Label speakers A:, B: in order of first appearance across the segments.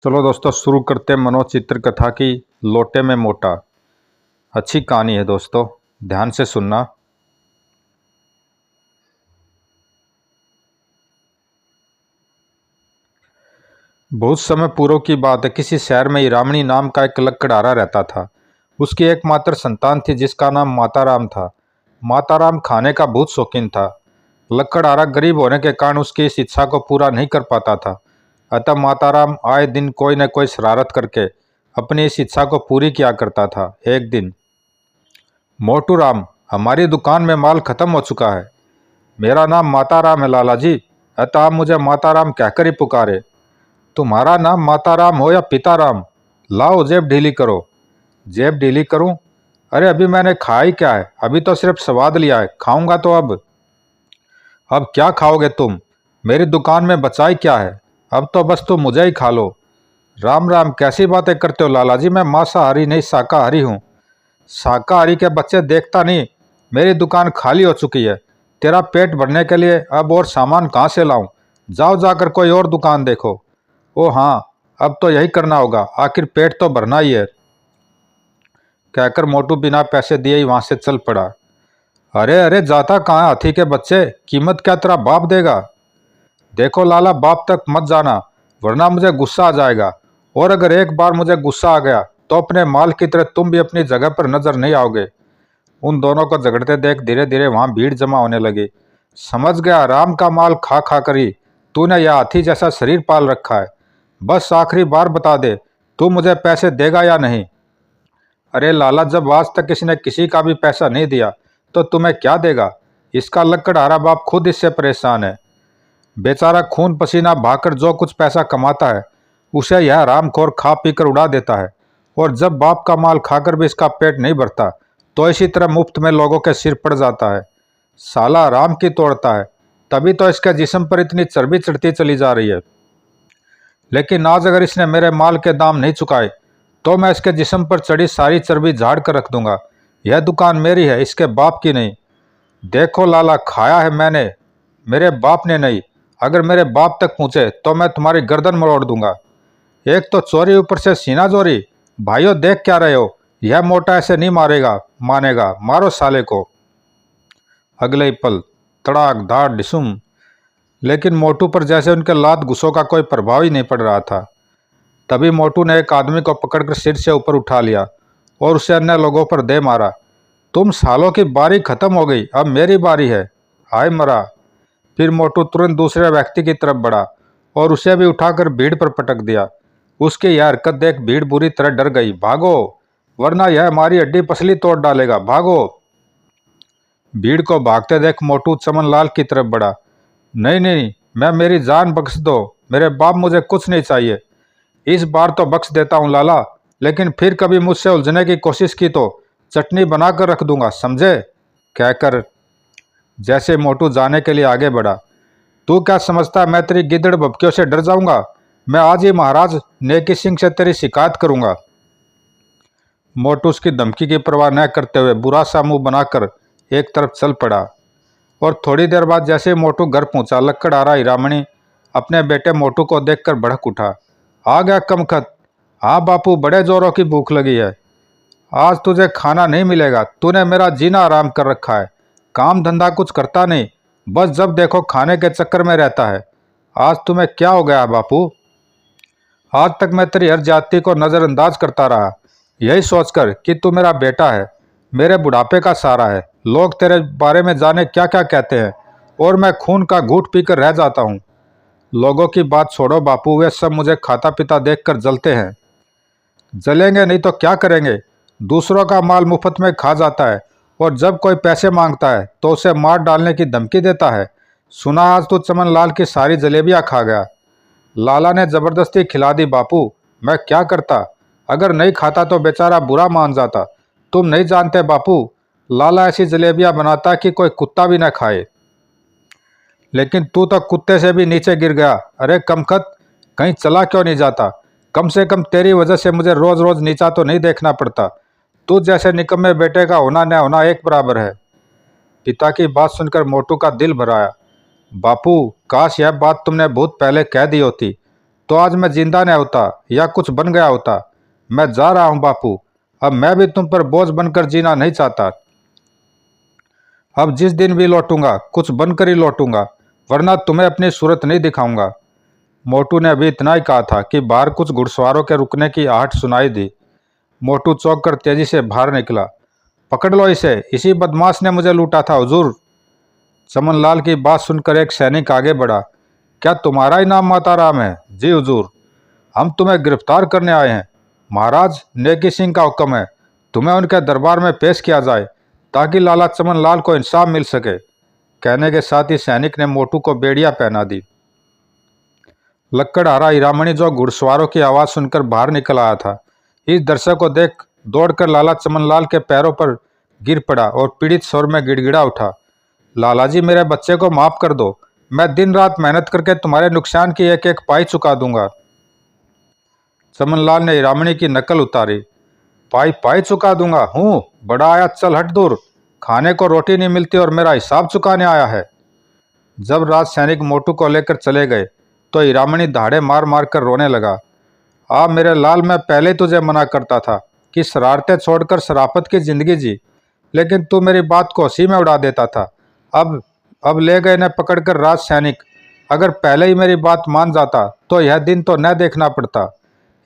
A: चलो दोस्तों, शुरू करते हैं मनोचित्र कथा की लोटे में मोटा। अच्छी कहानी है दोस्तों, ध्यान से सुनना। बहुत समय पूर्व की बात है। किसी शहर में ईरामणी नाम का एक लकड़हारा रहता था। उसकी एकमात्र संतान थी जिसका नाम माताराम था। माताराम खाने का बहुत शौकीन था। लकड़हारा गरीब होने के कारण उसकी इस इच्छा को पूरा नहीं कर पाता था। अतः माताराम आए दिन कोई न कोई शरारत करके अपनी इस इच्छा को पूरी किया करता था। एक दिन, मोटू राम, हमारी दुकान में माल खत्म हो चुका है। मेरा नाम माताराम है लाला जी, अतः आप मुझे माताराम कहकर ही पुकारे। तुम्हारा नाम माताराम हो या पिताराम, लाओ जेब ढीली करो। जेब ढीली करूं? अरे अभी मैंने खाया ही क्या है, अभी तो सिर्फ स्वाद लिया है, खाऊंगा तो अब क्या खाओगे तुम? मेरी दुकान में बचा ही क्या है, अब तो बस तुम मुझे ही खा लो। राम राम, कैसी बातें करते हो लाला जी, मैं मांसाहारी नहीं शाकाहारी हूँ। शाकाहारी के बच्चे, देखता नहीं मेरी दुकान खाली हो चुकी है। तेरा पेट भरने के लिए अब और सामान कहाँ से लाऊं? जाओ जाकर कोई और दुकान देखो। ओ हाँ, अब तो यही करना होगा, आखिर पेट तो भरना ही है, कहकर मोटू बिना पैसे दिए ही वहां से चल पड़ा। अरे अरे, जाता कहाँ है हाथी के बच्चे, कीमत क्या तेरा बाप देगा? देखो लाला, बाप तक मत जाना, वरना मुझे गुस्सा आ जाएगा, और अगर एक बार मुझे गुस्सा आ गया तो अपने माल की तरह तुम भी अपनी जगह पर नजर नहीं आओगे। उन दोनों को झगड़ते देख धीरे धीरे वहां भीड़ जमा होने लगी। समझ गया, राम का माल खा खा कर ही तूने यह हाथी जैसा शरीर पाल रखा है। बस आखिरी बार बता दे, तू मुझे पैसे देगा या नहीं? अरे लाला, जब आज तक किसी ने किसी का भी पैसा नहीं दिया तो तुम्हें क्या देगा? इसका लकड़हारा बाप खुद इससे परेशान है। बेचारा खून पसीना बहाकर जो कुछ पैसा कमाता है उसे यह हरामखोर खा पी कर उड़ा देता है, और जब बाप का माल खाकर भी इसका पेट नहीं भरता तो इसी तरह मुफ्त में लोगों के सिर पड़ जाता है। साला राम की तोड़ता है, तभी तो इसके जिस्म पर इतनी चर्बी चढ़ती चली जा रही है। लेकिन आज अगर इसने मेरे माल के दाम नहीं चुकाए तो मैं इसके जिस्म पर चढ़ी सारी चर्बी झाड़ कर रख दूंगा। यह दुकान मेरी है, इसके बाप की नहीं। देखो लाला, खाया है मैंने, मेरे बाप ने नहीं। अगर मेरे बाप तक पहुंचे तो मैं तुम्हारी गर्दन मरोड़ दूंगा। एक तो चोरी, ऊपर से सीना चोरी। भाइयों, देख क्या रहे हो? यह मोटा ऐसे नहीं मानेगा, मारो साले को। अगले ही पल तड़ाक धाड़ डिसुम। लेकिन मोटू पर जैसे उनके लात घुसों का कोई प्रभाव ही नहीं पड़ रहा था। तभी मोटू ने एक आदमी को पकड़कर सिर से ऊपर उठा लिया और उसे अन्य लोगों पर दे मारा। तुम सालों की बारी खत्म हो गई, अब मेरी बारी है, हाय मरा। फिर मोटू तुरंत दूसरे व्यक्ति की तरफ बढ़ा और उसे भी उठाकर भीड़ पर पटक दिया। उसकी यह हरकत देख भीड़ बुरी तरह डर गई। भागो, वरना यह हमारी हड्डी पसली तोड़ डालेगा, भागो। भीड़ को भागते देख मोटू चमनलाल की तरफ बढ़ा। नहीं नहीं, मैं, मेरी जान बख्श दो, मेरे बाप मुझे कुछ नहीं चाहिए। इस बार तो बख्श देता हूँ लाला, लेकिन फिर कभी मुझसे उलझने की कोशिश की तो चटनी बनाकर रख दूंगा, समझे, कहकर जैसे मोटू जाने के लिए आगे बढ़ा। तू क्या समझता है मैं तेरी गिदड़ भभकियों से डर जाऊंगा? मैं आज ही महाराज नेकी सिंह से तेरी शिकायत करूंगा। मोटू उसकी धमकी की परवाह न करते हुए बुरा सा मुंह बनाकर एक तरफ चल पड़ा। और थोड़ी देर बाद जैसे ही मोटू घर पहुंचा, लकड़हारा हीरामणी अपने बेटे मोटू को देखकर भड़क उठा। आ गया कमखत? हाँ बापू, बड़े जोरों की भूख लगी है। आज तुझे खाना नहीं मिलेगा, तूने मेरा जीना आराम कर रखा है। काम धंधा कुछ करता नहीं, बस जब देखो खाने के चक्कर में रहता है। आज तुम्हें क्या हो गया बापू? आज तक मैं तेरी हर जाति को नज़रअंदाज करता रहा, यही सोचकर कि तू मेरा बेटा है, मेरे बुढ़ापे का सहारा है। लोग तेरे बारे में जाने क्या क्या कहते हैं, और मैं खून का घूंट पीकर रह जाता हूँ। लोगों की बात छोड़ो बापू, वे सब मुझे खाता पीता देखकर जलते हैं। जलेंगे नहीं तो क्या करेंगे? दूसरों का माल मुफ्त में खा जाता है, और जब कोई पैसे मांगता है तो उसे मार डालने की धमकी देता है। सुना आज तो चमन लाल की सारी जलेबियां खा गया। लाला ने जबरदस्ती खिला दी बापू, मैं क्या करता? अगर नहीं खाता तो बेचारा बुरा मान जाता। तुम नहीं जानते बापू, लाला ऐसी जलेबियां बनाता कि कोई कुत्ता भी न खाए। लेकिन तू तो कुत्ते से भी नीचे गिर गया। अरे कमखत, कहीं चला क्यों नहीं जाता? कम से कम तेरी वजह से मुझे रोज रोज नीचा तो नहीं देखना पड़ता। तू जैसे निकम्मे बेटे का होना न होना एक बराबर है। पिता की बात सुनकर मोटू का दिल भर आया। बापू, काश यह बात तुमने बहुत पहले कह दी होती, तो आज मैं जिंदा न होता या कुछ बन गया होता। मैं जा रहा हूँ बापू, अब मैं भी तुम पर बोझ बनकर जीना नहीं चाहता। अब जिस दिन भी लौटूंगा कुछ बनकर ही लौटूंगा, वरना तुम्हें अपनी सूरत नहीं दिखाऊंगा। मोटू ने अभी इतना ही कहा था कि बाहर कुछ घुड़सवारों के रुकने की आहट सुनाई दी। मोटू चौंक कर तेजी से बाहर निकला। पकड़ लो इसे, इसी बदमाश ने मुझे लूटा था हुजूर। चमनलाल की बात सुनकर एक सैनिक आगे बढ़ा। क्या तुम्हारा ही नाम माताराम है? जी हुजूर। हम तुम्हें गिरफ्तार करने आए हैं। महाराज नेकी सिंह का हुक्म है, तुम्हें उनके दरबार में पेश किया जाए ताकि लाला चमनलाल को इंसाफ मिल सके। कहने के साथ ही सैनिक ने मोटू को बेड़ियां पहना दी। लक्कड़हारा हीरामणि जो घुड़सवारों की आवाज़ सुनकर बाहर निकल आया था, इस दृश्य को देख दौड़कर लाला चमनलाल के पैरों पर गिर पड़ा और पीड़ित स्वर में गिड़गिड़ा उठा। लाला जी, मेरे बच्चे को माफ़ कर दो। मैं दिन रात मेहनत करके तुम्हारे नुकसान की एक एक पाई चुका दूंगा। चमनलाल ने हीरामणि की नकल उतारी। पाई पाई चुका दूंगा हूँ? बड़ा आया, चल हट दूर। खाने को रोटी नहीं मिलती और मेरा हिसाब चुकाने आया है। जब राज सैनिक मोटू को लेकर चले गए तो हीरामणि दहाड़े मार मार कर रोने लगा। मेरे लाल, मैं पहले तुझे मना करता था कि शरारतें छोड़कर शराफत की जिंदगी जी, लेकिन तू मेरी बात को हंसी में उड़ा देता था। अब ले गए न पकड़कर राज सैनिक। अगर पहले ही मेरी बात मान जाता तो यह दिन तो न देखना पड़ता।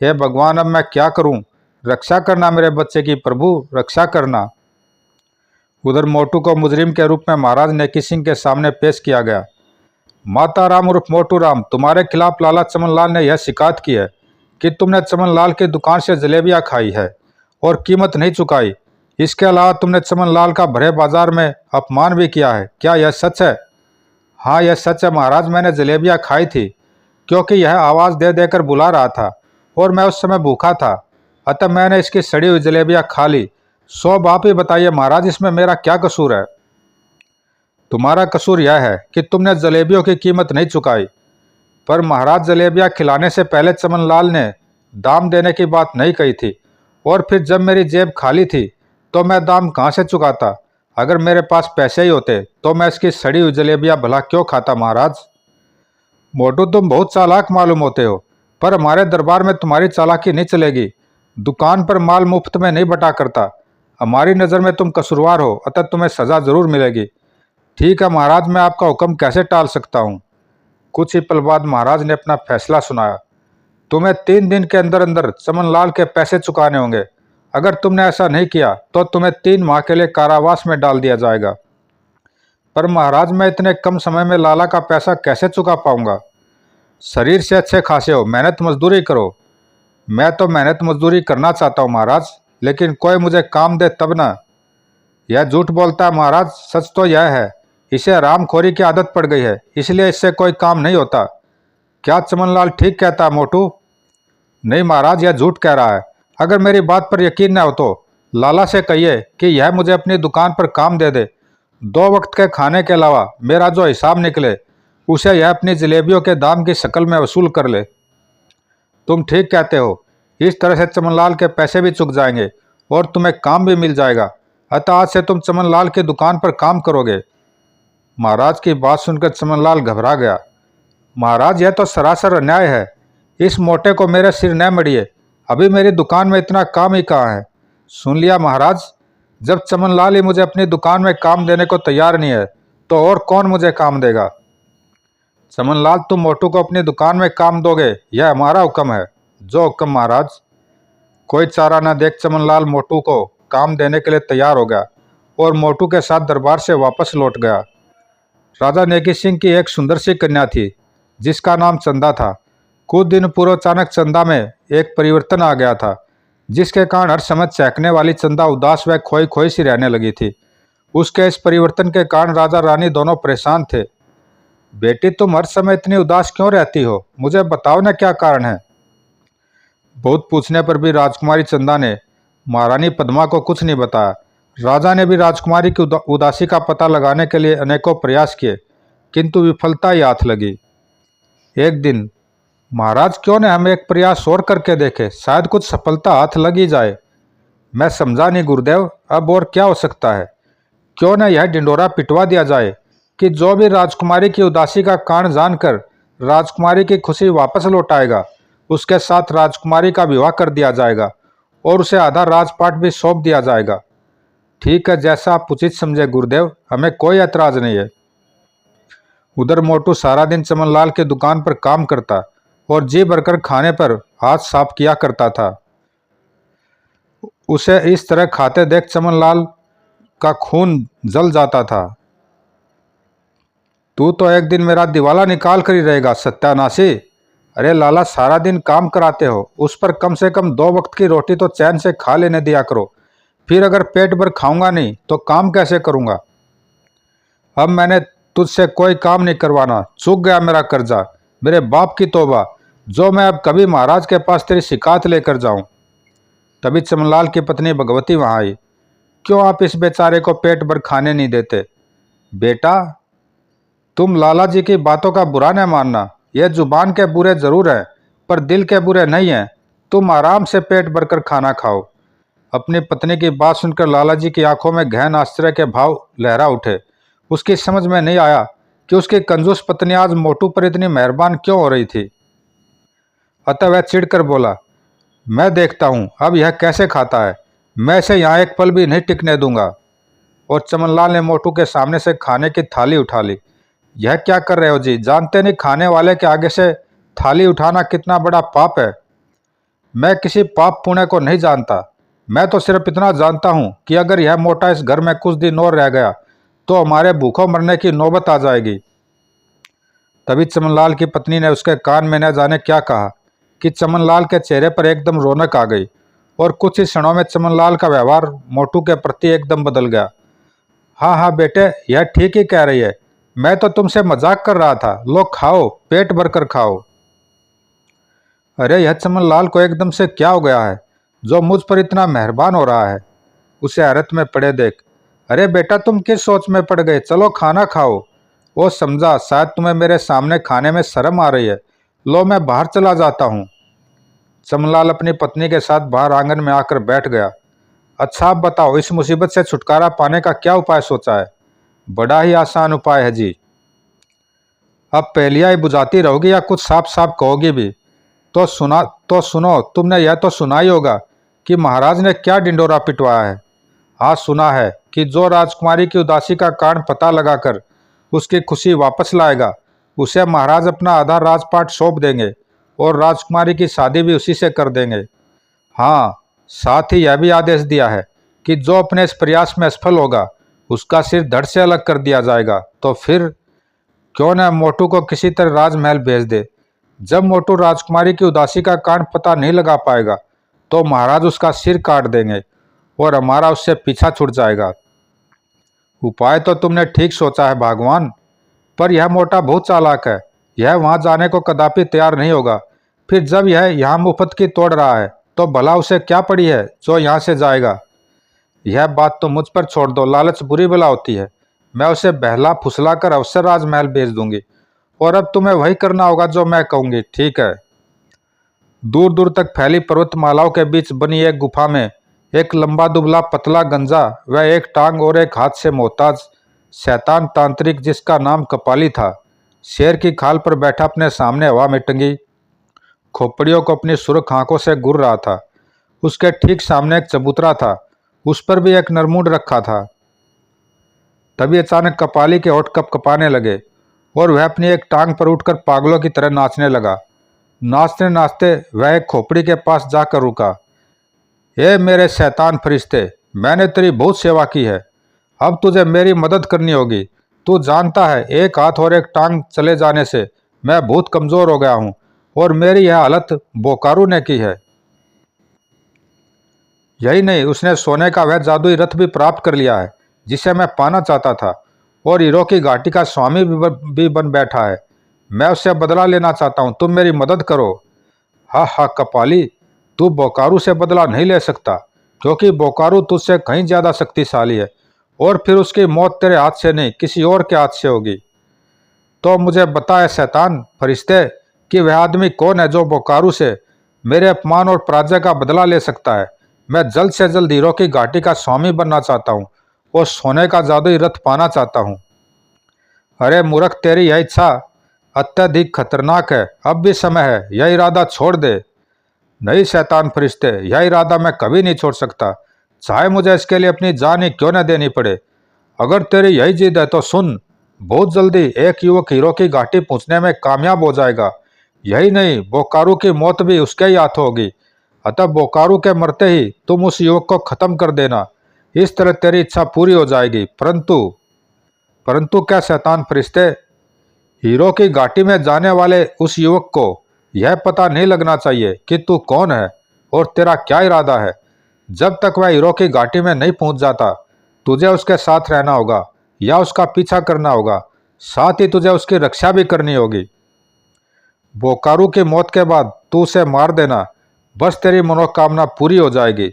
A: हे भगवान, अब मैं क्या करूं? रक्षा करना मेरे बच्चे की प्रभु, रक्षा करना। उधर मोटू को मुजरिम के रूप में महाराज नेकी सिंह के सामने पेश किया गया। माताराम उर्फ मोटू राम, तुम्हारे खिलाफ लाला चमनलाल ने यह शिकायत की है कि तुमने चमनलाल की दुकान से जलेबियां खाई है और कीमत नहीं चुकाई। इसके अलावा तुमने चमनलाल का भरे बाजार में अपमान भी किया है। क्या यह सच है? हाँ, यह सच है महाराज। मैंने जलेबियां खाई थी क्योंकि यह आवाज़ दे देकर बुला रहा था और मैं उस समय भूखा था, अतः मैंने इसकी सड़ी हुई जलेबियां खा ली। सो आप ही बताइए महाराज, इसमें मेरा क्या कसूर है? तुम्हारा कसूर यह है कि तुमने जलेबियों की कीमत नहीं चुकाई। पर महाराज, जलेबियां खिलाने से पहले चमनलाल ने दाम देने की बात नहीं कही थी, और फिर जब मेरी जेब खाली थी तो मैं दाम कहाँ से चुकाता? अगर मेरे पास पैसे ही होते तो मैं इसकी सड़ी हुई जलेबियां भला क्यों खाता महाराज? मोटू, तुम बहुत चालाक मालूम होते हो, पर हमारे दरबार में तुम्हारी चालाकी नहीं चलेगी। दुकान पर माल मुफ्त में नहीं बटा करता। हमारी नज़र में तुम कसूरवार हो, अतः तुम्हें सज़ा ज़रूर मिलेगी। ठीक है महाराज, मैं आपका हुक्म कैसे टाल सकता हूँ? कुछ ही पल बाद महाराज ने अपना फैसला सुनाया। तुम्हें 3 दिन के अंदर अंदर चमनलाल के पैसे चुकाने होंगे। अगर तुमने ऐसा नहीं किया तो तुम्हें 3 माह के लिए कारावास में डाल दिया जाएगा। पर महाराज, मैं इतने कम समय में लाला का पैसा कैसे चुका पाऊंगा? शरीर से अच्छे खासे हो, मेहनत मजदूरी करो। मैं तो मेहनत मजदूरी करना चाहता हूँ महाराज, लेकिन कोई मुझे काम दे तब ना। यह झूठ बोलता है महाराज। सच तो यह है, इसे हरामखोरी की आदत पड़ गई है, इसलिए इससे कोई काम नहीं होता। क्या चमनलाल ठीक कहता है मोटू? नहीं महाराज, यह झूठ कह रहा है। अगर मेरी बात पर यकीन न हो तो लाला से कहिए कि यह मुझे अपनी दुकान पर काम दे दे। 2 वक्त के खाने के अलावा मेरा जो हिसाब निकले उसे यह अपनी जलेबियों के दाम की शक्ल में वसूल कर ले। तुम ठीक कहते हो। इस तरह से चमनलाल के पैसे भी चुक जाएंगे और तुम्हें काम भी मिल जाएगा। अतः आज से तुम चमनलाल की दुकान पर काम करोगे। महाराज की बात सुनकर चमनलाल घबरा गया। महाराज, यह तो सरासर अन्याय है। इस मोटे को मेरे सिर न मढ़िए। अभी मेरी दुकान में इतना काम ही कहाँ है? सुन लिया महाराज, जब चमनलाल ही मुझे अपनी दुकान में काम देने को तैयार नहीं है तो और कौन मुझे काम देगा? चमनलाल, तुम मोटू को अपनी दुकान में काम दोगे, यह हमारा हुक्म है। जो हुक्म महाराज। कोई चारा न देख चमनलाल मोटू को काम देने के लिए तैयार हो गया और मोटू के साथ दरबार से वापस लौट गया। राजा नेकी सिंह की एक सुंदर सी कन्या थी जिसका नाम चंदा था। कुछ दिन पूर्व अचानक चंदा में एक परिवर्तन आ गया था, जिसके कारण हर समय चहकने वाली चंदा उदास व खोई खोई सी रहने लगी थी। उसके इस परिवर्तन के कारण राजा रानी दोनों परेशान थे। बेटी, तुम हर समय इतनी उदास क्यों रहती हो? मुझे बताओ ना, क्या कारण है? बहुत पूछने पर भी राजकुमारी चंदा ने महारानी पद्मा को कुछ नहीं बताया। राजा ने भी राजकुमारी की उदासी का पता लगाने के लिए अनेकों प्रयास किए, किंतु विफलता ही हाथ लगी। एक दिन, महाराज, क्यों न हम एक प्रयास और करके देखें, शायद कुछ सफलता हाथ लग ही जाए। मैं समझा नहीं गुरुदेव, अब और क्या हो सकता है? क्यों न यह ढिंडोरा पिटवा दिया जाए कि जो भी राजकुमारी की उदासी का कारण जानकर राजकुमारी की खुशी वापस लौटाएगा। उसके साथ राजकुमारी का विवाह कर दिया जाएगा और उसे आधा राजपाट भी सौंप दिया जाएगा। ठीक है, जैसा आप उचित समझे गुरुदेव, हमें कोई ऐतराज नहीं है। उधर मोटू सारा दिन चमनलाल की दुकान पर काम करता और जी भरकर खाने पर हाथ साफ किया करता था। उसे इस तरह खाते देख चमनलाल का खून जल जाता था। तू तो एक दिन मेरा दिवाला निकाल कर ही रहेगा सत्यानाशी। अरे लाला, सारा दिन काम कराते हो, उस पर कम से कम 2 वक्त की रोटी तो चैन से खा लेने दिया करो। फिर अगर पेट भर खाऊंगा नहीं तो काम कैसे करूंगा। अब मैंने तुझसे कोई काम नहीं करवाना, चूक गया मेरा कर्जा। मेरे बाप की तौबा, जो मैं अब कभी महाराज के पास तेरी शिकायत लेकर जाऊं। तभी चमनलाल की पत्नी भगवती वहां आई। क्यों आप इस बेचारे को पेट भर खाने नहीं देते? बेटा, तुम लाला जी की बातों का बुरा न मानना। यह जुबान के बुरे जरूर हैं, पर दिल के बुरे नहीं हैं। तुम आराम से पेट भरकर खाना खाओ। अपनी पत्नी की बात सुनकर लाला जी की आंखों में गहन आश्चर्य के भाव लहरा उठे। उसकी समझ में नहीं आया कि उसकी कंजूस पत्नी आज मोटू पर इतनी मेहरबान क्यों हो रही थी। अतः वह चिढ़कर बोला, मैं देखता हूँ अब यह कैसे खाता है। मैं इसे यहाँ एक पल भी नहीं टिकने दूंगा। और चमनलाल ने मोटू के सामने से खाने की थाली उठा ली। यह क्या कर रहे हो जी? जानते नहीं खाने वाले के आगे से थाली उठाना कितना बड़ा पाप है। मैं किसी पाप पुण्य को नहीं जानता। मैं तो सिर्फ इतना जानता हूँ कि अगर यह मोटा इस घर में कुछ दिन और रह गया तो हमारे भूखों मरने की नौबत आ जाएगी। तभी चमनलाल की पत्नी ने उसके कान में न जाने क्या कहा कि चमनलाल के चेहरे पर एकदम रौनक आ गई और कुछ ही क्षणों में चमनलाल का व्यवहार मोटू के प्रति एकदम बदल गया। हाँ हाँ बेटे, यह ठीक ही कह रही है। मैं तो तुमसे मजाक कर रहा था। लो खाओ, पेट भरकर खाओ। अरे यह चमनलाल को एकदम से क्या हो गया है जो मुझ पर इतना मेहरबान हो रहा है। उसे हैरत में पड़े देख। अरे बेटा, तुम किस सोच में पड़ गए? चलो खाना खाओ। वो समझा शायद तुम्हें मेरे सामने खाने में शर्म आ रही है। लो मैं बाहर चला जाता हूँ। चमनलाल अपनी पत्नी के साथ बाहर आंगन में आकर बैठ गया। अच्छा आप बताओ, इस मुसीबत से छुटकारा पाने का क्या उपाय सोचा है? बड़ा ही आसान उपाय है जी। अब पहेलियां ही बुझाती रहोगी या कुछ साफ साफ कहोगी भी? तो सुनो, तुमने यह तो सुना ही होगा कि महाराज ने क्या डिंडोरा पिटवाया है। हाँ सुना है कि जो राजकुमारी की उदासी का कारण पता लगाकर उसकी खुशी वापस लाएगा उसे महाराज अपना आधा राजपाट सौंप देंगे और राजकुमारी की शादी भी उसी से कर देंगे। हाँ, साथ ही यह भी आदेश दिया है कि जो अपने इस प्रयास में असफल होगा उसका सिर धड़ से अलग कर दिया जाएगा। तो फिर क्यों न मोटू को किसी तरह राजमहल भेज दे। जब मोटू राजकुमारी की उदासी का कारण पता नहीं लगा पाएगा तो महाराज उसका सिर काट देंगे और हमारा उससे पीछा छूट जाएगा। उपाय तो तुमने ठीक सोचा है भगवान, पर यह मोटा बहुत चालाक है। यह वहां जाने को कदापि तैयार नहीं होगा। फिर जब यह यहाँ मुफ्त की तोड़ रहा है तो भला उसे क्या पड़ी है जो यहाँ से जाएगा। यह बात तो मुझ पर छोड़ दो, लालच बुरी बला होती है। मैं उसे बहला फुसला कर अवश्य राजमहल भेज दूंगी और अब तुम्हें वही करना होगा जो मैं कहूंगी, ठीक है? दूर दूर तक फैली पर्वतमालाओं के बीच बनी एक गुफा में एक लंबा दुबला पतला गंजा व एक टांग और एक हाथ से मोहताज शैतान तांत्रिक जिसका नाम कपाली था, शेर की खाल पर बैठा अपने सामने हवा में टंगी खोपड़ियों को अपनी सुर्ख आंखों से घूर रहा था। उसके ठीक सामने एक चबूतरा था, उस पर भी एक नरमुंड रखा था। तभी अचानक कपाली के होठ कपकपाने लगे और वह अपनी एक टांग पर उठकर पागलों की तरह नाचने लगा। नाचते नाचते वह एक खोपड़ी के पास जाकर रुका। हे मेरे शैतान फरिश्ते, मैंने तेरी बहुत सेवा की है, अब तुझे मेरी मदद करनी होगी। तू जानता है एक हाथ और एक टांग चले जाने से मैं बहुत कमज़ोर हो गया हूँ और मेरी यह हालत बोकारू ने की है। यही नहीं, उसने सोने का वह जादुई रथ भी प्राप्त कर लिया है जिसे मैं पाना चाहता था और हीरो की घाटी का स्वामी भी बन बैठा है। मैं उससे बदला लेना चाहता हूँ, तुम मेरी मदद करो। हा हा कपाली, तू बोकारू से बदला नहीं ले सकता क्योंकि बोकारू तुझसे कहीं ज़्यादा शक्तिशाली है और फिर उसकी मौत तेरे हाथ से नहीं किसी और के हाथ से होगी। तो मुझे बताए शैतान फरिश्ते कि वह आदमी कौन है जो बोकारू से मेरे अपमान और पराजय का बदला ले सकता है। मैं जल्द से जल्द हीरो की घाटी का स्वामी बनना चाहता हूँ और सोने का जादुई रथ पाना चाहता हूँ। अरे मूर्ख, तेरी यह इच्छा अत्यधिक खतरनाक है, अब भी समय है, यह इरादा छोड़ दे। नहीं शैतान फरिश्ते, यह इरादा मैं कभी नहीं छोड़ सकता, चाहे मुझे इसके लिए अपनी जान ही क्यों न देनी पड़े। अगर तेरी यही जिद है तो सुन, बहुत जल्दी एक युवक हीरो की घाटी पहुंचने में कामयाब हो जाएगा। यही नहीं, बोकारू की मौत भी उसके ही हाथ होगी। अतः बोकारू के मरते ही तुम उस युवक को खत्म कर देना, इस तरह तेरी इच्छा पूरी हो जाएगी। परंतु परंतु क्या शैतान फरिश्ते, हीरो की घाटी में जाने वाले उस युवक को यह पता नहीं लगना चाहिए कि तू कौन है और तेरा क्या इरादा है। जब तक वह हीरो की घाटी में नहीं पहुंच जाता, तुझे उसके साथ रहना होगा या उसका पीछा करना होगा, साथ ही तुझे उसकी रक्षा भी करनी होगी। बोकारू की मौत के बाद तू उसे मार देना, बस तेरी मनोकामना पूरी हो जाएगी।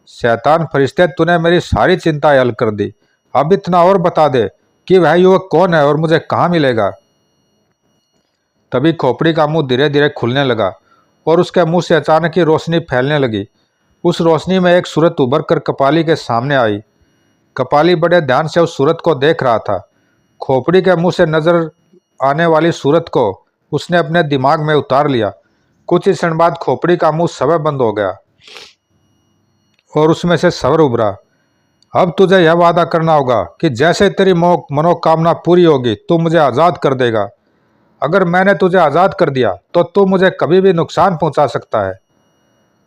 A: शैतान फरिश्ते, तूने मेरी सारी चिंताएं हल कर दी। अब इतना और बता दे कि वह युवक कौन है और मुझे कहाँ मिलेगा। तभी खोपड़ी का मुंह धीरे धीरे खुलने लगा और उसके मुंह से अचानक ही रोशनी फैलने लगी। उस रोशनी में एक सूरत उभर कर कपाली के सामने आई। कपाली बड़े ध्यान से उस सूरत को देख रहा था। खोपड़ी के मुंह से नजर आने वाली सूरत को उसने अपने दिमाग में उतार लिया। कुछ ही क्षण बाद खोपड़ी का मुंह स्वयं बंद हो गया और उसमें से स्वर उभरा। अब तुझे यह वादा करना होगा कि जैसे तेरी मनोकामना पूरी होगी तू मुझे आज़ाद कर देगा। अगर मैंने तुझे आज़ाद कर दिया तो तू मुझे कभी भी नुकसान पहुंचा सकता है।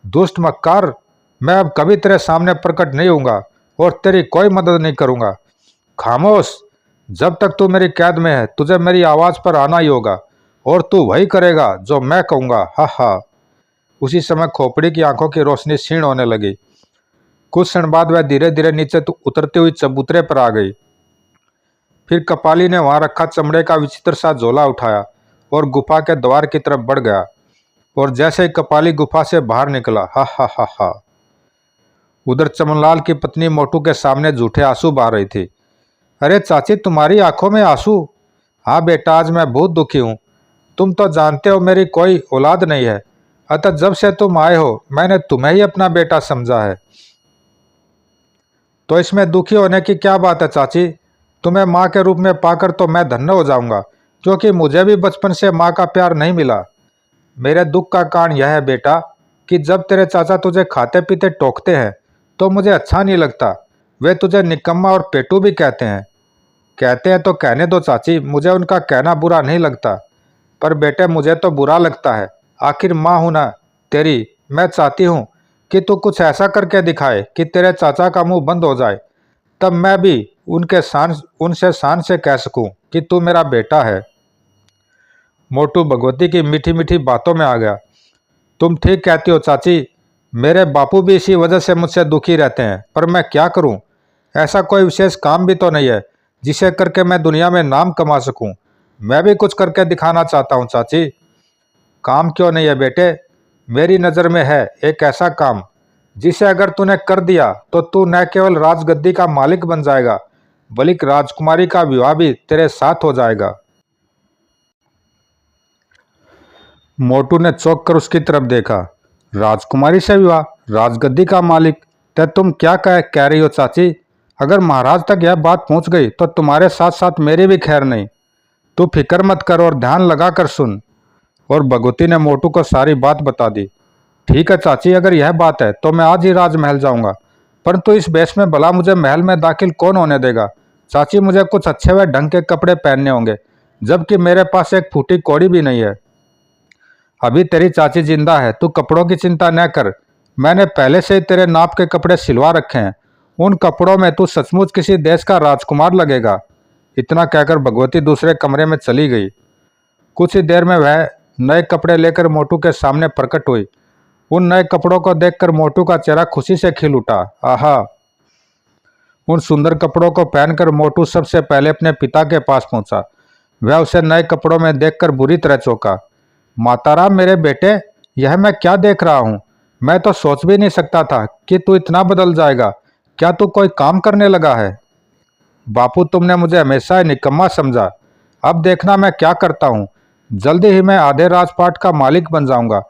A: दुष्ट मक्कार, मैं अब कभी तेरे सामने प्रकट नहीं होऊंगा और तेरी कोई मदद नहीं करूंगा। खामोश, जब तक तू मेरी कैद में है तुझे मेरी आवाज़ पर आना ही होगा और तू वही करेगा जो मैं कहूँगा। हा हा। उसी समय खोपड़ी की आंखों की रोशनी क्षीण होने लगी। कुछ क्षण बाद वह धीरे धीरे नीचे उतरती हुई चबूतरे पर आ गई। फिर कपाली ने वहां रखा चमड़े का विचित्र सा झोला उठाया और गुफा के द्वार की तरफ बढ़ गया। और जैसे ही कपाली गुफा से बाहर निकला, हा हा हा हा, उधर चमनलाल की पत्नी मोटू के सामने झूठे आंसू बहा रही थी। अरे चाची, तुम्हारी आंखों में आंसू? हाँ बेटा, आज मैं बहुत दुखी हूँ। तुम तो जानते हो मेरी कोई औलाद नहीं है, अतः जब से तुम आए हो मैंने तुम्हें ही अपना बेटा समझा है। तो इसमें दुखी होने की क्या बात है चाची? तुम्हें माँ के रूप में पाकर तो मैं धन्य हो जाऊंगा, क्योंकि मुझे भी बचपन से माँ का प्यार नहीं मिला। मेरे दुख का कारण यह है बेटा कि जब तेरे चाचा तुझे खाते पीते टोकते हैं तो मुझे अच्छा नहीं लगता। वे तुझे निकम्मा और पेटू भी कहते हैं। कहते हैं तो कहने दो चाची, मुझे उनका कहना बुरा नहीं लगता। पर बेटे, मुझे तो बुरा लगता है। आखिर माँ हूं ना तेरी। मैं चाहती हूँ कि तू कुछ ऐसा करके दिखाए कि तेरे चाचा का मुंह बंद हो जाए, तब मैं भी उनसे शान से कह सकूं कि तू मेरा बेटा है। मोटू भगवती की मीठी मीठी बातों में आ गया। तुम ठीक कहती हो चाची, मेरे बापू भी इसी वजह से मुझसे दुखी रहते हैं, पर मैं क्या करूं? ऐसा कोई विशेष काम भी तो नहीं है जिसे करके मैं दुनिया में नाम कमा सकूं। मैं भी कुछ करके दिखाना चाहता हूं चाची। काम क्यों नहीं है बेटे, मेरी नज़र में है एक ऐसा काम जिसे अगर तूने कर दिया तो तू न केवल राजगद्दी का मालिक बन जाएगा, बल्कि राजकुमारी का विवाह भी तेरे साथ हो जाएगा। मोटू ने चौंक कर उसकी तरफ देखा। राजकुमारी से विवाह, राजगद्दी का मालिक? तो तुम क्या कह रही हो चाची? अगर महाराज तक यह बात पहुंच गई तो तुम्हारे साथ साथ मेरी भी खैर नहीं। तू फिक्र मत कर और ध्यान लगा कर सुन। और भगवती ने मोटू को सारी बात बता दी। ठीक है चाची, अगर यह बात है तो मैं आज ही राजमहल जाऊंगा, परंतु इस वेश में भला मुझे महल में दाखिल कौन होने देगा? चाची, मुझे कुछ अच्छे व ढंग के कपड़े पहनने होंगे, जबकि मेरे पास एक फूटी कौड़ी भी नहीं है। अभी तेरी चाची जिंदा है, तू कपड़ों की चिंता न कर। मैंने पहले से ही तेरे नाप के कपड़े सिलवा रखे हैं। उन कपड़ों में तू सचमुच किसी देश का राजकुमार लगेगा। इतना कहकर भगवती दूसरे कमरे में चली गई। कुछ ही देर में वह नए कपड़े लेकर मोटू के सामने प्रकट हुई। उन नए कपड़ों को देखकर मोटू का चेहरा खुशी से खिल उठा। आहा! उन सुंदर कपड़ों को पहनकर मोटू सबसे पहले अपने पिता के पास पहुंचा। वह उसे नए कपड़ों में देखकर बुरी तरह चौंका। माताराम, मेरे बेटे, यह मैं क्या देख रहा हूँ? मैं तो सोच भी नहीं सकता था कि तू इतना बदल जाएगा। क्या तू कोई काम करने लगा है? बापू, तुमने मुझे हमेशा ही निकम्मा समझा। अब देखना मैं क्या करता हूँ। जल्दी ही मैं आधे राजपाट का मालिक बन जाऊंगा।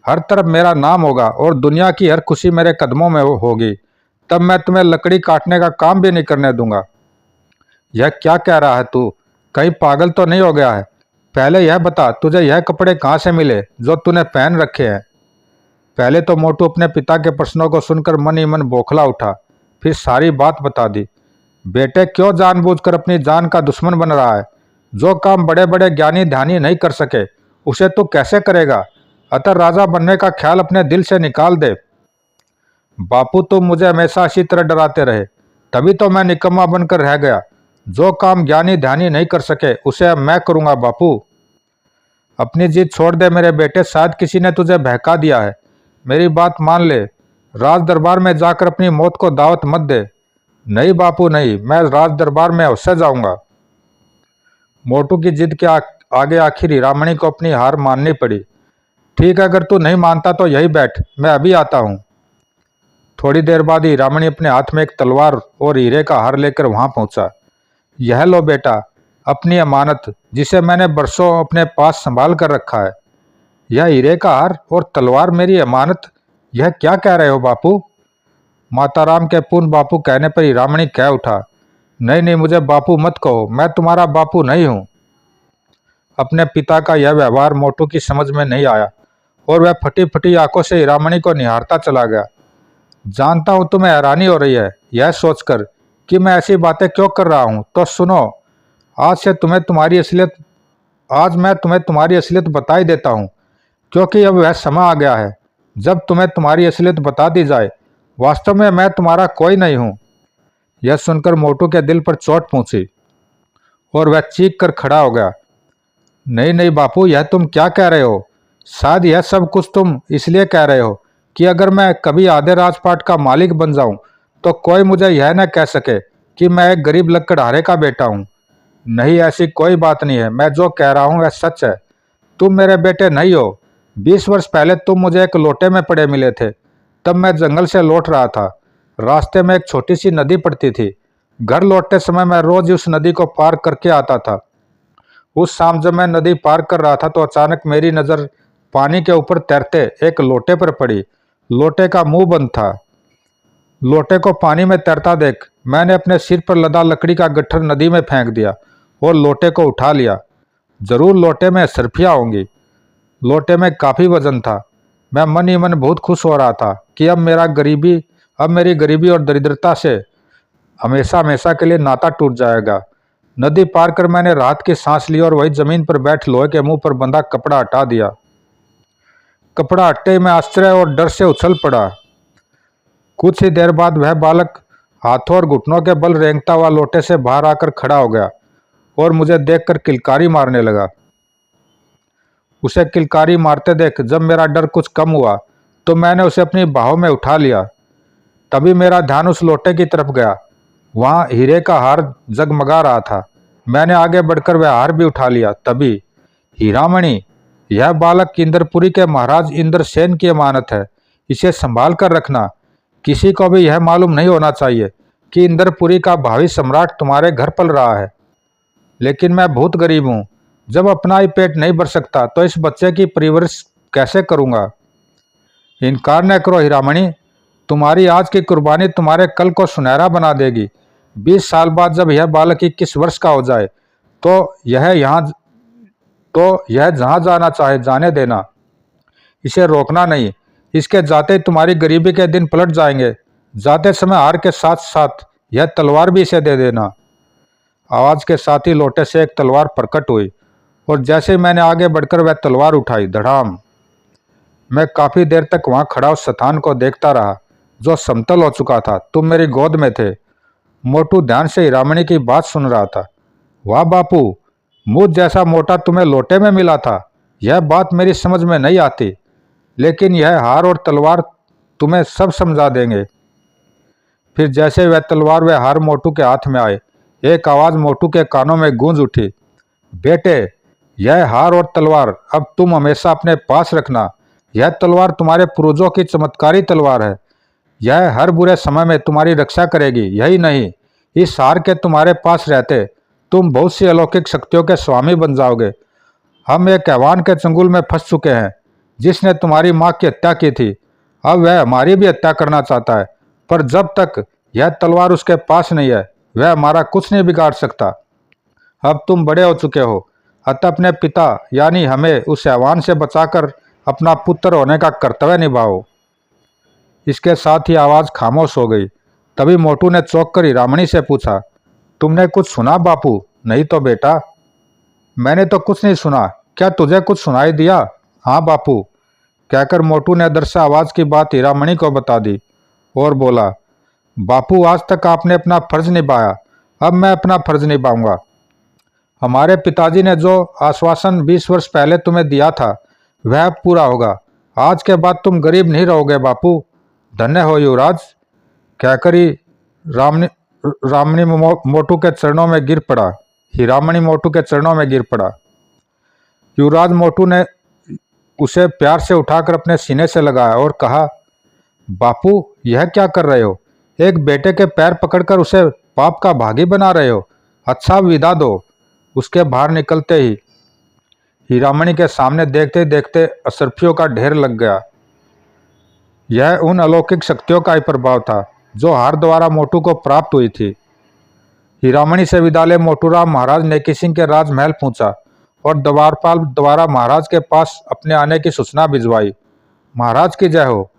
A: हर तरफ मेरा नाम होगा और दुनिया की हर खुशी मेरे कदमों में होगी। तब मैं तुम्हें लकड़ी काटने का काम भी नहीं करने दूंगा। यह क्या कह रहा है तू? कहीं पागल तो नहीं हो गया है? पहले यह बता, तुझे यह कपड़े कहाँ से मिले जो तूने पहन रखे हैं। पहले तो मोटू अपने पिता के प्रश्नों को सुनकर मन ही मन बौखला उठा, फिर सारी बात बता दी। बेटे, क्यों जानबूझकर अपनी जान का दुश्मन बन रहा है? जो काम बड़े बड़े ज्ञानी ध्यानी नहीं कर सके उसे तू कैसे करेगा? अतः राजा बनने का ख्याल अपने दिल से निकाल दे। बापू, तुम मुझे हमेशा इसी तरह डराते रहे, तभी तो मैं निकम्मा बनकर रह गया। जो काम ज्ञानी ध्यानी नहीं कर सके उसे अब मैं करूंगा। बापू, अपनी जिद छोड़ दे मेरे बेटे, शायद किसी ने तुझे बहका दिया है। मेरी बात मान ले, राज दरबार में जाकर अपनी मौत को दावत मत दे। नहीं बापू नहीं, मैं राज दरबार में अवश्य जाऊंगा। मोटू की जिद के आगे आखिर हीरामणि को अपनी हार माननी पड़ी। ठीक है, अगर तू नहीं मानता तो यही बैठ, मैं अभी आता हूँ। थोड़ी देर बाद हीरामणि अपने हाथ में एक तलवार और हीरे का हार लेकर वहां पहुंचा। यह लो बेटा, अपनी अमानत, जिसे मैंने बरसों अपने पास संभाल कर रखा है। यह हीरे का हार और तलवार मेरी अमानत, यह क्या कह रहे हो बापू? माताराम के पूर्ण बापू कहने पर हीरामणि कह उठा, नहीं नहीं, मुझे बापू मत कहो, मैं तुम्हारा बापू नहीं हूँ। अपने पिता का यह व्यवहार मोटू की समझ में नहीं आया और वह फटी फटी आंखों से हीरामणि को निहारता चला गया। जानता हूं तुम्हें हैरानी हो रही है यह सोचकर कि मैं ऐसी बातें क्यों कर रहा हूं, तो सुनो, आज मैं तुम्हें तुम्हारी असलियत बता ही देता हूं, क्योंकि अब वह समय आ गया है जब तुम्हें तुम्हारी असलियत बता दी जाए। वास्तव में मैं तुम्हारा कोई नहीं हूं। यह सुनकर मोटू के दिल पर चोट पहुंची और वह चीख कर खड़ा हो गया। नहीं नहीं बापू, यह तुम क्या कह रहे हो? शायद यह सब कुछ तुम इसलिए कह रहे हो कि अगर मैं कभी आधे राजपाट का मालिक बन जाऊं तो कोई मुझे यह न कह सके कि मैं एक गरीब लकड़हारे का बेटा हूं। नहीं, ऐसी कोई बात नहीं है। मैं जो कह रहा हूं वह सच है। तुम मेरे बेटे नहीं हो। 20 वर्ष पहले तुम मुझे एक लोटे में पड़े मिले थे। तब मैं जंगल से लौट रहा था। रास्ते में एक छोटी सी नदी पड़ती थी। घर लौटते समय मैं रोज उस नदी को पार करके आता था। उस शाम जब मैं नदी पार कर रहा था तो अचानक मेरी नज़र पानी के ऊपर तैरते एक लोटे पर पड़ी। लोटे का मुंह बंद था। लोटे को पानी में तैरता देख मैंने अपने सिर पर लदा लकड़ी का गट्ठर नदी में फेंक दिया और लोटे को उठा लिया। जरूर लोटे में सरफियाँ होंगी। लोटे में काफ़ी वजन था। मैं मन ही मन बहुत खुश हो रहा था कि अब मेरी गरीबी और दरिद्रता से हमेशा हमेशा के लिए नाता टूट जाएगा। नदी पार कर मैंने राहत की सांस ली और वही जमीन पर बैठ लोहे के मुंह पर बंधा कपड़ा हटा दिया। कपड़ा हटते मैं आश्चर्य और डर से उछल पड़ा। कुछ ही देर बाद वह बालक हाथों और घुटनों के बल रेंगता हुआ लोटे से बाहर आकर खड़ा हो गया और मुझे देखकर किलकारी मारने लगा। उसे किलकारी मारते देख जब मेरा डर कुछ कम हुआ तो मैंने उसे अपनी बाहों में उठा लिया। तभी मेरा ध्यान उस लोटे की तरफ गया। वहाँ हीरे का हार जगमगा रहा था। मैंने आगे बढ़कर वह हार भी उठा लिया। तभी, हीरामणि, यह बालक इंद्रपुरी के महाराज इंद्रसेन की अमानत है। इसे संभाल कर रखना। किसी को भी यह मालूम नहीं होना चाहिए कि इंद्रपुरी का भावी सम्राट तुम्हारे घर पल रहा है। लेकिन मैं बहुत गरीब हूँ। जब अपना ही पेट नहीं भर सकता तो इस बच्चे की परवरिश कैसे करूँगा? इनकार न करो हीरामणि, तुम्हारी आज की कुर्बानी तुम्हारे कल को सुनहरा बना देगी। 20 साल बाद जब यह बालक 21 वर्ष का हो जाए तो यह जहाँ जाना चाहे जाने देना। इसे रोकना नहीं। इसके जाते ही तुम्हारी गरीबी के दिन पलट जाएंगे। जाते समय हार के साथ साथ यह तलवार भी इसे दे देना। आवाज के साथ ही लोटे से एक तलवार प्रकट हुई और जैसे ही मैंने आगे बढ़कर वह तलवार उठाई, धड़ाम। मैं काफी देर तक वहां खड़ा उस स्थान को देखता रहा जो समतल हो चुका था। तुम मेरी गोद में थे। मोटू ध्यान से हीरामणि की बात सुन रहा था। वाह बापू, मुझ जैसा मोटा तुम्हें लोटे में मिला था। यह बात मेरी समझ में नहीं आती, लेकिन यह हार और तलवार तुम्हें सब समझा देंगे। फिर जैसे वह तलवार व हार मोटू के हाथ में आए, एक आवाज मोटू के कानों में गूंज उठी, बेटे, यह हार और तलवार अब तुम हमेशा अपने पास रखना। यह तलवार तुम्हारे पूर्वजों की चमत्कारी तलवार है। यह हर बुरे समय में तुम्हारी रक्षा करेगी। यही नहीं, इस हार के तुम्हारे पास रहते तुम बहुत सी अलौकिक शक्तियों के स्वामी बन जाओगे। हम एक हैवान के चंगुल में फंस चुके हैं जिसने तुम्हारी माँ की हत्या की थी। अब वह हमारी भी हत्या करना चाहता है, पर जब तक यह तलवार उसके पास नहीं है वह हमारा कुछ नहीं बिगाड़ सकता। अब तुम बड़े हो चुके हो। अतः अपने पिता यानी हमें उस हैवान से बचाकर अपना पुत्र होने का कर्तव्य निभाओ। इसके साथ ही आवाज़ खामोश हो गई। तभी मोटू ने चौंक कर हीरामणी से पूछा, तुमने कुछ सुना बापू? नहीं तो बेटा। मैंने तो कुछ नहीं सुना, क्या तुझे कुछ सुनाई दिया? हाँ बापू, कहकर मोटू ने अदृश्य आवाज़ की बात हीरामणी को बता दी और बोला, बापू आज तक आपने अपना फर्ज निभाया, अब मैं अपना फर्ज निभाऊंगा। हमारे पिताजी ने जो आश्वासन 20 वर्ष पहले तुम्हें दिया था वह अब पूरा होगा। आज के बाद तुम गरीब नहीं रहोगे बापू। धन्य हो युवराज, कहकर ही रामनी रामनी मोटू के चरणों में गिर पड़ा। हीरामणी मोटू के चरणों में गिर पड़ा। युवराज मोटू ने उसे प्यार से उठाकर अपने सीने से लगाया और कहा, बापू यह क्या कर रहे हो? एक बेटे के पैर पकड़कर उसे पाप का भागी बना रहे हो। अच्छा विदा दो। उसके बाहर निकलते ही हीरामणी के सामने देखते देखते असरफियों का ढेर लग गया। यह उन अलौकिक शक्तियों का ही प्रभाव था जो हार द्वारा मोटू को प्राप्त हुई थी। हीरामणी से विदा ले मोटूराम महाराज नेकी सिंह के राजमहल पहुंचा और द्वारपाल द्वारा महाराज के पास अपने आने की सूचना भिजवाई। महाराज की जय हो।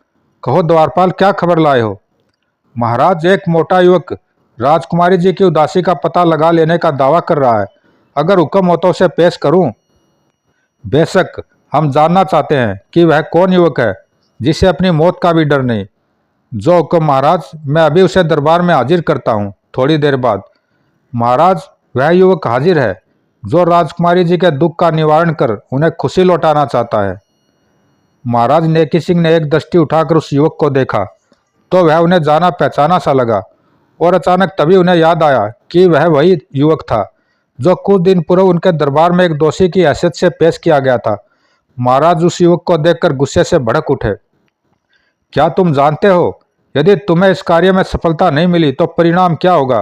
A: कहो द्वारपाल, क्या खबर लाए हो? महाराज, एक मोटा युवक राजकुमारी जी की उदासी का पता लगा लेने का दावा कर रहा है। अगर हुक्म हो तो उसे पेश करूं? बेशक, हम जानना चाहते हैं कि वह कौन युवक है जिसे अपनी मौत का भी डर नहीं। जो हुक्म महाराज, मैं अभी उसे दरबार में हाजिर करता हूँ। थोड़ी देर बाद महाराज, वह युवक हाजिर है जो राजकुमारी जी के दुख का निवारण कर उन्हें खुशी लौटाना चाहता है। महाराज नेकी सिंह ने एक दृष्टि उठाकर उस युवक को देखा तो वह उन्हें जाना पहचाना सा लगा और अचानक तभी उन्हें याद आया कि वह वही युवक था जो कुछ दिन पूर्व उनके दरबार में एक दोषी की हैसियत से पेश किया गया था। महाराज उस युवक को देखकर गुस्से से भड़क उठे। क्या तुम जानते हो, यदि तुम्हें इस कार्य में सफलता नहीं मिली तो परिणाम क्या होगा?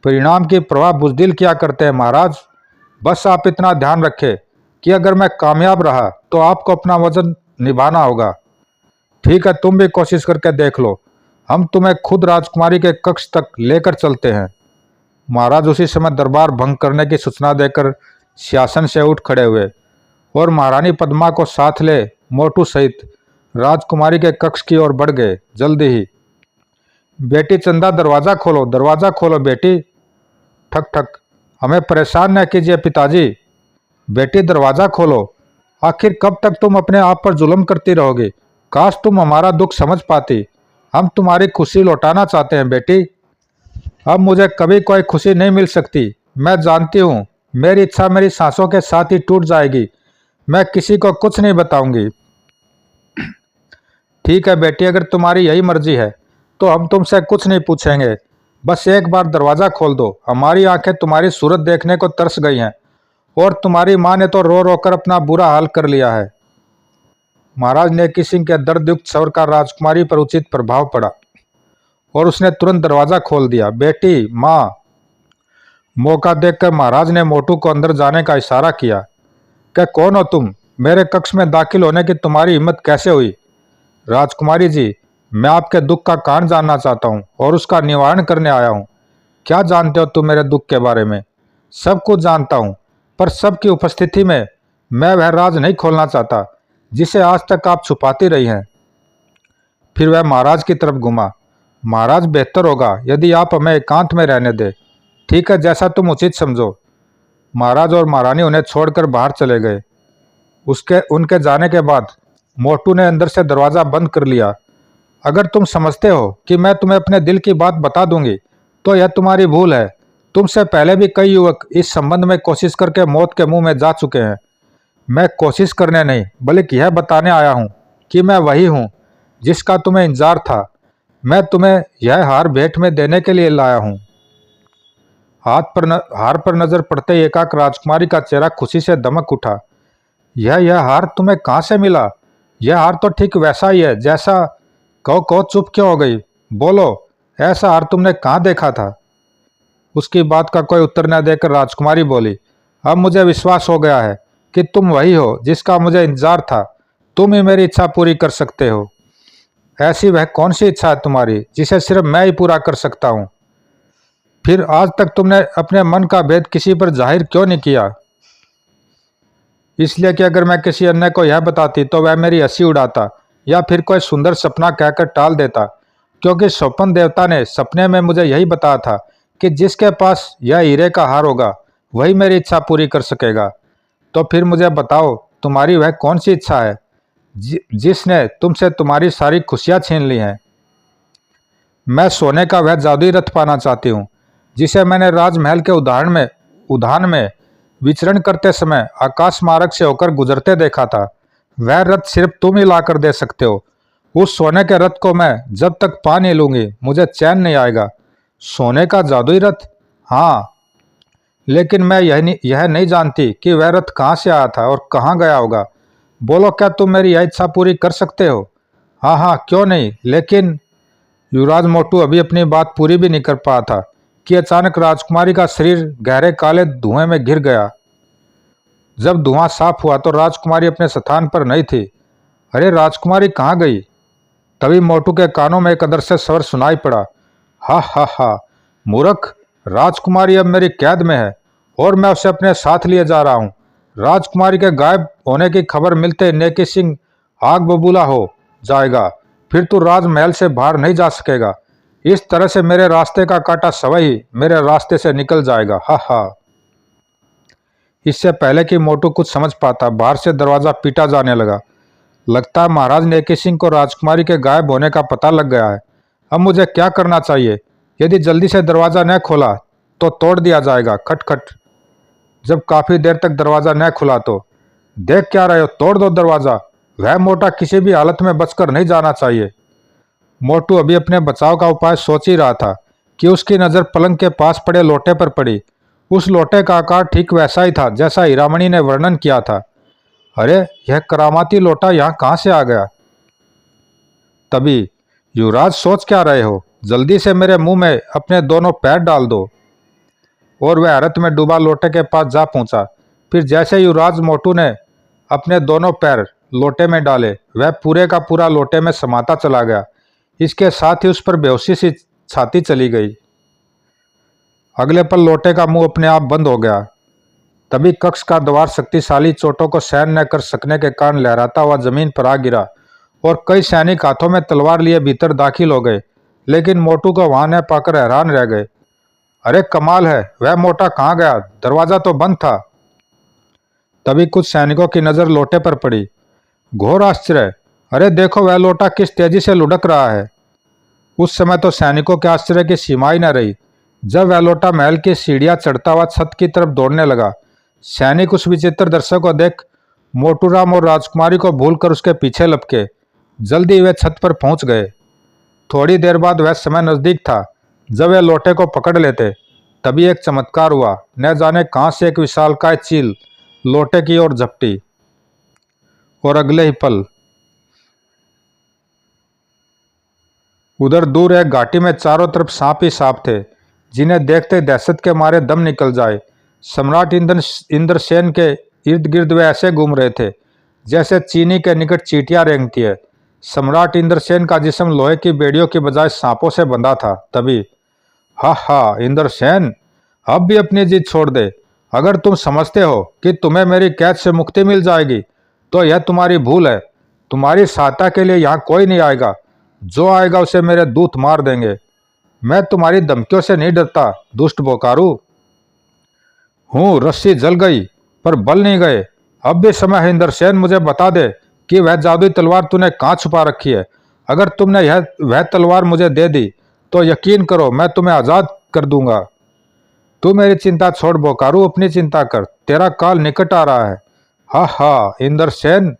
A: परिणाम की परवाह बुज़दिल किया करते हैं महाराज। बस आप इतना ध्यान रखें कि अगर मैं कामयाब रहा तो आपको अपना वजन निभाना होगा। ठीक है, तुम भी कोशिश करके देख लो। हम तुम्हें खुद राजकुमारी के कक्ष तक लेकर चलते हैं। महाराज उसी समय दरबार भंग करने की सूचना देकर सिंहासन से उठ खड़े हुए और महारानी पद्मा को साथ ले मोटू सहित राजकुमारी के कक्ष की ओर बढ़ गए। जल्दी ही, बेटी चंदा दरवाज़ा खोलो, दरवाज़ा खोलो बेटी। ठक ठक, हमें परेशान न कीजिए पिताजी। बेटी दरवाज़ा खोलो। आखिर कब तक तुम अपने आप पर जुल्म करती रहोगी? काश तुम हमारा दुख समझ पाती। हम तुम्हारी खुशी लौटाना चाहते हैं बेटी। अब मुझे कभी कोई खुशी नहीं मिल सकती। मैं जानती हूँ मेरी इच्छा मेरी सांसों के साथ ही टूट जाएगी। मैं किसी को कुछ नहीं बताऊंगी। ठीक है बेटी, अगर तुम्हारी यही मर्जी है तो हम तुमसे कुछ नहीं पूछेंगे। बस एक बार दरवाज़ा खोल दो। हमारी आंखें तुम्हारी सूरत देखने को तरस गई हैं और तुम्हारी माँ ने तो रो रो कर अपना बुरा हाल कर लिया है। महाराज नेकी सिंह के दर्दयुक्त स्वर का राजकुमारी पर उचित प्रभाव पड़ा और उसने तुरंत दरवाज़ा खोल दिया। बेटी, माँ। मौका देखकर महाराज ने मोटू को अंदर जाने का इशारा किया। क्या कौन हो तुम? मेरे कक्ष में दाखिल होने की तुम्हारी हिम्मत कैसे हुई? राजकुमारी जी, मैं आपके दुख का कारण जानना चाहता हूँ और उसका निवारण करने आया हूँ। क्या जानते हो तुम मेरे दुख के बारे में? सब कुछ जानता हूँ, पर सबकी उपस्थिति में मैं वह राज नहीं खोलना चाहता जिसे आज तक आप छुपाती रही हैं। फिर वह महाराज की तरफ घुमा। महाराज, बेहतर होगा यदि आप हमें एकांत में रहने दें। ठीक है, जैसा तुम उचित समझो। महाराज और महारानी उन्हें छोड़कर बाहर चले गए। उनके जाने के बाद मोटू ने अंदर से दरवाज़ा बंद कर लिया। अगर तुम समझते हो कि मैं तुम्हें अपने दिल की बात बता दूंगी तो यह तुम्हारी भूल है। तुमसे पहले भी कई युवक इस संबंध में कोशिश करके मौत के मुंह में जा चुके हैं। मैं कोशिश करने नहीं बल्कि यह बताने आया हूँ कि मैं वही हूँ जिसका तुम्हें इंतजार था। मैं तुम्हें यह हार भेंट में देने के लिए लाया हूँ। हार पर नजर पड़ते ही एकाक राजकुमारी का चेहरा खुशी से दमक उठा। यह हार तुम्हें कहाँ से मिला? यह हार तो ठीक वैसा ही है जैसा। कहो चुप क्यों हो गई? बोलो, ऐसा हार तुमने कहाँ देखा था? उसकी बात का कोई उत्तर न देकर राजकुमारी बोली, अब मुझे विश्वास हो गया है कि तुम वही हो जिसका मुझे इंतजार था। तुम ही मेरी इच्छा पूरी कर सकते हो। ऐसी वह कौन सी इच्छा है तुम्हारी जिसे सिर्फ मैं ही पूरा कर सकता हूँ? फिर आज तक तुमने अपने मन का भेद किसी पर जाहिर क्यों नहीं किया? इसलिए कि अगर मैं किसी अन्य को यह बताती तो वह मेरी हंसी उड़ाता या फिर कोई सुंदर सपना कहकर टाल देता, क्योंकि स्वप्न देवता ने सपने में मुझे यही बताया था कि जिसके पास यह हीरे का हार होगा वही मेरी इच्छा पूरी कर सकेगा। तो फिर मुझे बताओ, तुम्हारी वह कौन सी इच्छा है जिसने तुमसे तुम्हारी सारी खुशियां छीन ली हैं? मैं सोने का वह जादुई रथ पाना चाहती हूँ जिसे मैंने राजमहल के उद्यान में विचरण करते समय आकाश मार्ग से होकर गुजरते देखा था। वह रथ सिर्फ तुम ही ला कर दे सकते हो। उस सोने के रथ को मैं जब तक पा नहीं लूंगी मुझे चैन नहीं आएगा। सोने का जादुई रथ? हाँ, लेकिन मैं यह नहीं जानती कि वह रथ कहाँ से आया था और कहाँ गया होगा। बोलो, क्या तुम मेरी यह इच्छा पूरी कर सकते हो? हाँ हाँ, क्यों नहीं। लेकिन युवराज मोटू अभी अपनी बात पूरी भी नहीं कर पाया था कि अचानक राजकुमारी का शरीर गहरे काले धुएं में घिर गया। जब धुआं साफ हुआ तो राजकुमारी अपने स्थान पर नहीं थी। अरे, राजकुमारी कहाँ गई? तभी मोटू के कानों में एक अदृश्य स्वर सुनाई पड़ा। हा हा हा, मूर्ख, राजकुमारी अब मेरी कैद में है और मैं उसे अपने साथ लिए जा रहा हूँ। राजकुमारी के गायब होने की खबर मिलते नेकी सिंह आग बबूला हो जाएगा। फिर तू राजमहल से बाहर नहीं जा सकेगा। इस तरह से मेरे रास्ते का काटा सवै ही मेरे रास्ते से निकल जाएगा। हा हा। इससे पहले कि मोटू कुछ समझ पाता, बाहर से दरवाजा पीटा जाने लगा। लगता है महाराज नेकी सिंह को राजकुमारी के गायब होने का पता लग गया है। अब मुझे क्या करना चाहिए? यदि जल्दी से दरवाजा न खोला तो तोड़ दिया जाएगा। खटखट। जब काफी देर तक दरवाजा न खुला तो देख क्या रहे हो, तोड़ दो दरवाजा। वह मोटा किसी भी हालत में बचकर नहीं जाना चाहिए। मोटू अभी अपने बचाव का उपाय सोच ही रहा था कि उसकी नजर पलंग के पास पड़े लोटे पर पड़ी। उस लोटे का आकार ठीक वैसा ही था जैसा हीरामणि ने वर्णन किया था। अरे, यह करामाती लोटा यहाँ कहाँ से आ गया? तभी, युवराज सोच क्या रहे हो? जल्दी से मेरे मुंह में अपने दोनों पैर डाल दो। और वह हैरत में डूबा लोटे के पास जा पहुंचा। फिर जैसे युवराज मोटू ने अपने दोनों पैर लोटे में डाले, वह पूरे का पूरा लोटे में समाता चला गया। इसके साथ ही उस पर बेहोशी सी छाती चली गई। अगले पल लोटे का मुंह अपने आप बंद हो गया। तभी कक्ष का द्वार शक्तिशाली चोटों को सहन न कर सकने के कारण लहराता हुआ जमीन पर आ गिरा और कई सैनिक हाथों में तलवार लिए भीतर दाखिल हो गए, लेकिन मोटू को वहां न पाकर हैरान रह गए। अरे कमाल है, वह मोटा कहाँ गया? दरवाजा तो बंद था। तभी कुछ सैनिकों की नजर लोटे पर पड़ी। घोर आश्चर्य! अरे देखो, वह लोटा किस तेजी से लुढ़क रहा है। उस समय तो सैनिकों के आश्चर्य की सीमा ही न रही जब वह लोटा महल की सीढ़ियां चढ़ता हुआ छत की तरफ दौड़ने लगा। सैनिक उस विचित्र दृश्य को देख मोटूराम और राजकुमारी को भूलकर उसके पीछे लपके। जल्दी वे छत पर पहुंच गए। थोड़ी देर बाद वह समय नजदीक था जब वे लोटे को पकड़ लेते। तभी एक चमत्कार हुआ। न जाने कहां से एक विशालकाय चील लोटे की ओर झपटी और अगले ही पल उधर दूर एक घाटी में चारों तरफ सांप ही सांप थे, जिन्हें देखते दहशत के मारे दम निकल जाए। सम्राट इंद्रसेन के इर्द गिर्द वे ऐसे घूम रहे थे जैसे चीनी के निकट चींटियां रेंगती है। सम्राट इंद्रसेन का जिस्म लोहे की बेड़ियों की बजाय सांपों से बंधा था। तभी, हा हा इंद्रसेन, अब भी अपनी जिद छोड़ दे। अगर तुम समझते हो कि तुम्हें मेरी कैद से मुक्ति मिल जाएगी तो यह तुम्हारी भूल है। तुम्हारी सहायता के लिए यहाँ कोई नहीं आएगा। जो आएगा उसे मेरे दूत मार देंगे। मैं तुम्हारी धमकियों से नहीं डरता, दुष्ट बोकारू। हूँ, रस्सी जल गई पर बल नहीं गए। अब भी समय है इंद्रसेन, मुझे बता दे कि वह जादुई तलवार तूने कहाँ छुपा रखी है। अगर तुमने वह तलवार मुझे दे दी तो यकीन करो मैं तुम्हें आजाद कर दूंगा। तू मेरी चिंता छोड़ बोकारू, अपनी चिंता कर, तेरा काल निकट आ रहा है। हा हा इंद्रसेन,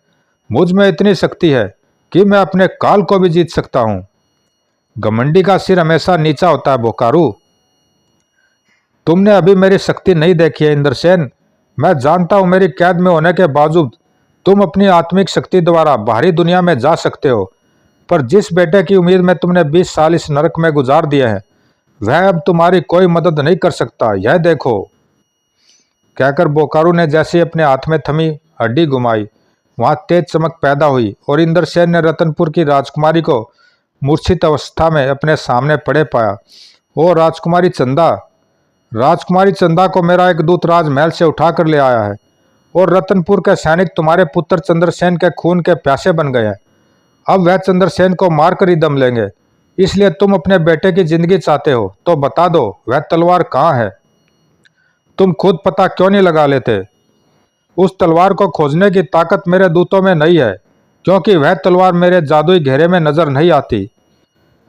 A: मुझ में इतनी शक्ति है कि मैं अपने काल को भी जीत सकता हूँ। घमंडी का सिर हमेशा नीचा होता है बोकारू। तुमने अभी मेरी शक्ति नहीं देखी है इंद्रसेन। मैं जानता हूं मेरी कैद में होने के बावजूद तुम अपनी आत्मिक शक्ति द्वारा बाहरी दुनिया में जा सकते हो, पर जिस बेटे की उम्मीद में तुमने 20 साल इस नरक में गुजार दिए हैं वह अब तुम्हारी कोई मदद नहीं कर सकता। यह देखो। कहकर बोकारू ने जैसे अपने हाथ में थमी हड्डी घुमाई, वहां तेज चमक पैदा हुई और इंद्रसेन ने रतनपुर की राजकुमारी को मूर्छित अवस्था में अपने सामने पड़े पाया। ओ राजकुमारी चंदा, राजकुमारी चंदा को मेरा एक दूत राजमहल से उठा कर ले आया है और रतनपुर के सैनिक तुम्हारे पुत्र चंद्रसेन के खून के प्यासे बन गए हैं। अब वह चंद्रसेन को मारकर ही दम लेंगे। इसलिए तुम अपने बेटे की जिंदगी चाहते हो तो बता दो वह तलवार कहाँ है। तुम खुद पता क्यों नहीं लगा लेते? उस तलवार को खोजने की ताकत मेरे दूतों में नहीं है, क्योंकि वह तलवार मेरे जादुई घेरे में नजर नहीं आती।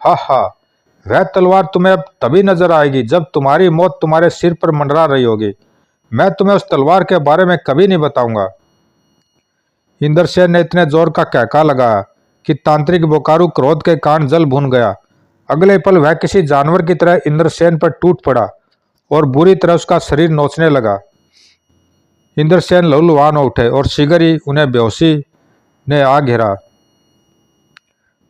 A: हा हा, वह तलवार तुम्हें अब तभी नजर आएगी जब तुम्हारी मौत तुम्हारे सिर पर मंडरा रही होगी। मैं तुम्हें उस तलवार के बारे में कभी नहीं बताऊंगा। इंद्रसेन ने इतने जोर का कहका लगाया कि तांत्रिक बोकारू क्रोध के कारण जल भून गया। अगले पल वह किसी जानवर की तरह इंद्रसेन पर टूट पड़ा और बुरी तरह उसका शरीर नोचने लगा। इंद्रसेन लहूलुहान हो उठे और शीघ्र ही उन्हें बेहोशी ने आ घेरा,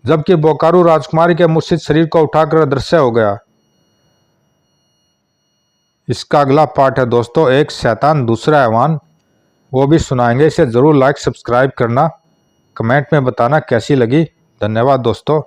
A: जबकि बोकारू राजकुमारी के मूर्छित शरीर को उठाकर अदृश्य हो गया। इसका अगला पार्ट है दोस्तों, एक शैतान दूसरा हैवान, वो भी सुनाएंगे। इसे ज़रूर लाइक सब्सक्राइब करना, कमेंट में बताना कैसी लगी। धन्यवाद दोस्तों।